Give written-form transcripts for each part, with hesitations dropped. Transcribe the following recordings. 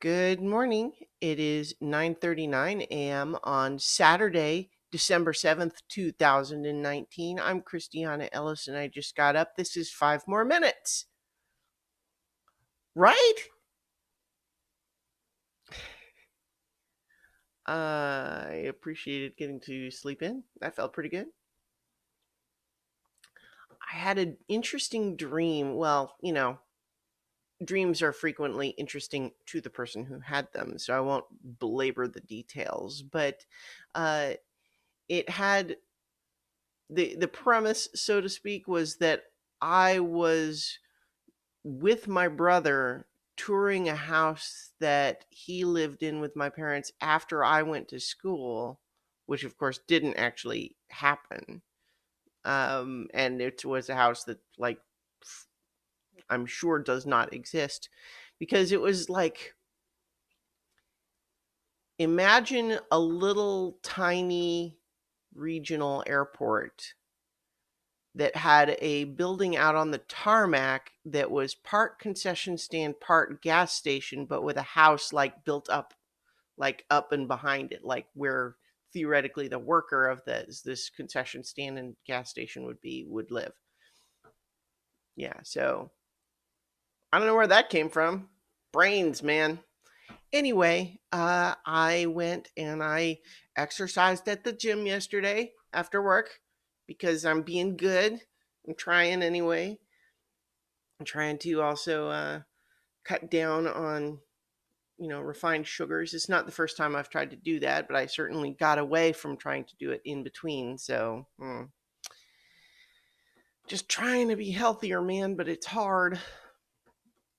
Good morning. It is 9:39 a.m. on Saturday, December 7th, 2019. I'm Christiana Ellis and I just got up. This is 5 more minutes. Right? I appreciated getting to sleep in. That felt pretty good. I had an interesting dream. Well, dreams are frequently interesting to the person who had them, so I won't belabor the details, but uh it had the premise, so to speak, was that I was with my brother touring a house that he lived in with my parents after I went to school, which of course didn't actually happen. And it was a house that, like, I'm sure does not exist because it was like, imagine a little tiny regional airport that had a building out on the tarmac that was part concession stand, part gas station, but with a house like built up, like up and behind it, like where theoretically the worker of this concession stand and gas station would live. Yeah, so I don't know where that came from. Brains, man. Anyway, I went and I exercised at the gym yesterday after work because I'm being good. I'm trying anyway. I'm trying to also cut down on, refined sugars. It's not the first time I've tried to do that, but I certainly got away from trying to do it in between. So, just trying to be healthier, man, but it's hard.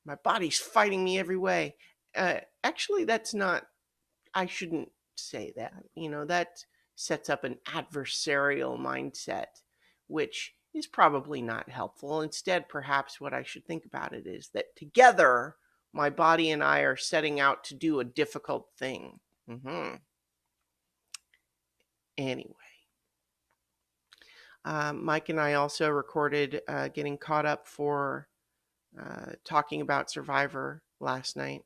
My body's fighting me every way. Actually, that's not, I shouldn't say that. That sets up an adversarial mindset, which is probably not helpful. Instead, perhaps what I should think about it is that together, my body and I are setting out to do a difficult thing. Anyway, Mike and I also recorded getting caught up for talking about Survivor last night.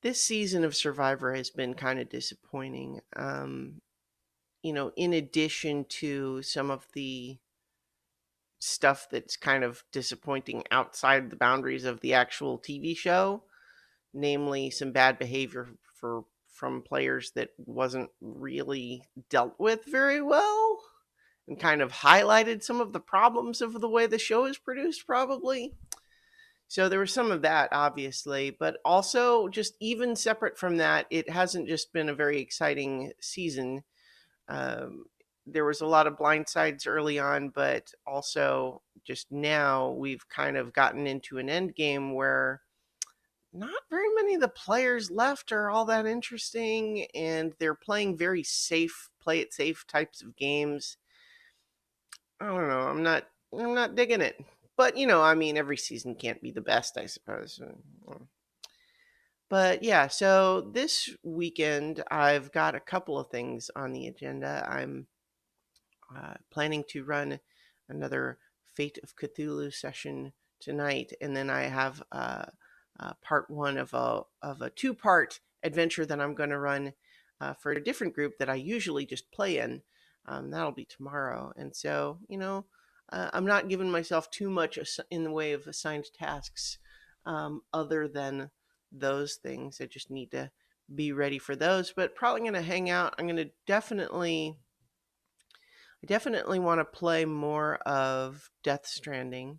This season of Survivor has been kind of disappointing. In addition to some of the stuff that's kind of disappointing outside the boundaries of the actual TV show, namely some bad behavior from players that wasn't really dealt with very well and kind of highlighted some of the problems of the way the show is produced, probably. So there was some of that, obviously, but also just even separate from that, it hasn't just been a very exciting season. Um, there was a lot of blind sides early on, but also just now we've kind of gotten into an end game where not very many of the players left are all that interesting, and they're playing very safe, play it safe types of games. I don't know. I'm not digging it. But I mean, every season can't be the best, I suppose. But yeah, so this weekend I've got a couple of things on the agenda. I'm planning to run another Fate of Cthulhu session tonight, and then I have part one of a two-part adventure that I'm going to run for a different group that I usually just play in. That'll be tomorrow, and so I'm not giving myself too much in the way of assigned tasks, other than those things. I just need to be ready for those. But probably going to hang out. I'm going to I definitely want to play more of Death Stranding.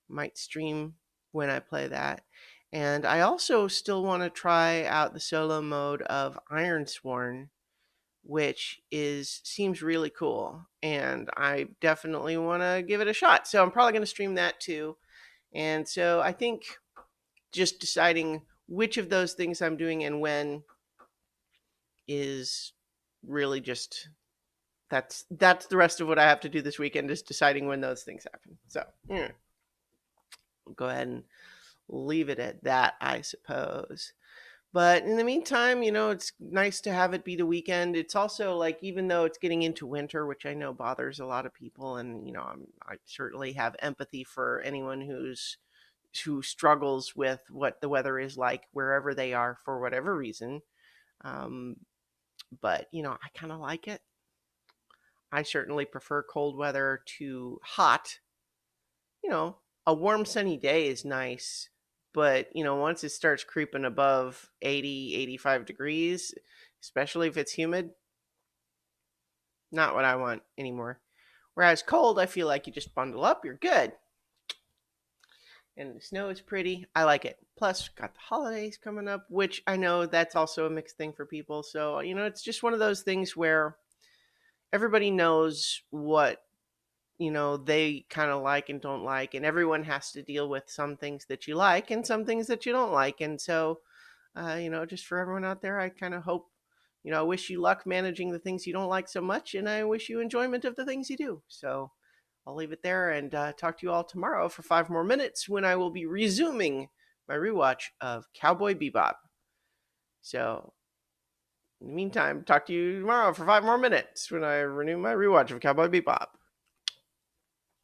Might stream when I play that. And I also still want to try out the solo mode of Ironsworn, which seems really cool. And I definitely want to give it a shot. So I'm probably going to stream that too. And so I think just deciding which of those things I'm doing and when is really just that's the rest of what I have to do this weekend, is deciding when those things happen. So we'll go ahead and leave it at that, I suppose. But in the meantime, it's nice to have it be the weekend. It's also like, even though it's getting into winter, which I know bothers a lot of people, and I certainly have empathy for anyone who's who struggles with what the weather is like wherever they are for whatever reason. Um, but I kind of like it. I certainly prefer cold weather to hot. You know, a warm sunny day is nice, but once it starts creeping above 80, 85 degrees, especially if it's humid, not what I want anymore. Whereas cold, I feel like you just bundle up, you're good. And the snow is pretty. I like it. Plus, got the holidays coming up, which I know that's also a mixed thing for people. So, it's just one of those things where everybody knows what, they kind of like and don't like. And everyone has to deal with some things that you like and some things that you don't like. And so, just for everyone out there, I kind of hope, I wish you luck managing the things you don't like so much. And I wish you enjoyment of the things you do. So, I'll leave it there and talk to you all tomorrow for 5 more minutes when I will be resuming my rewatch of Cowboy Bebop. So, in the meantime, talk to you tomorrow for 5 more minutes when I renew my rewatch of Cowboy Bebop.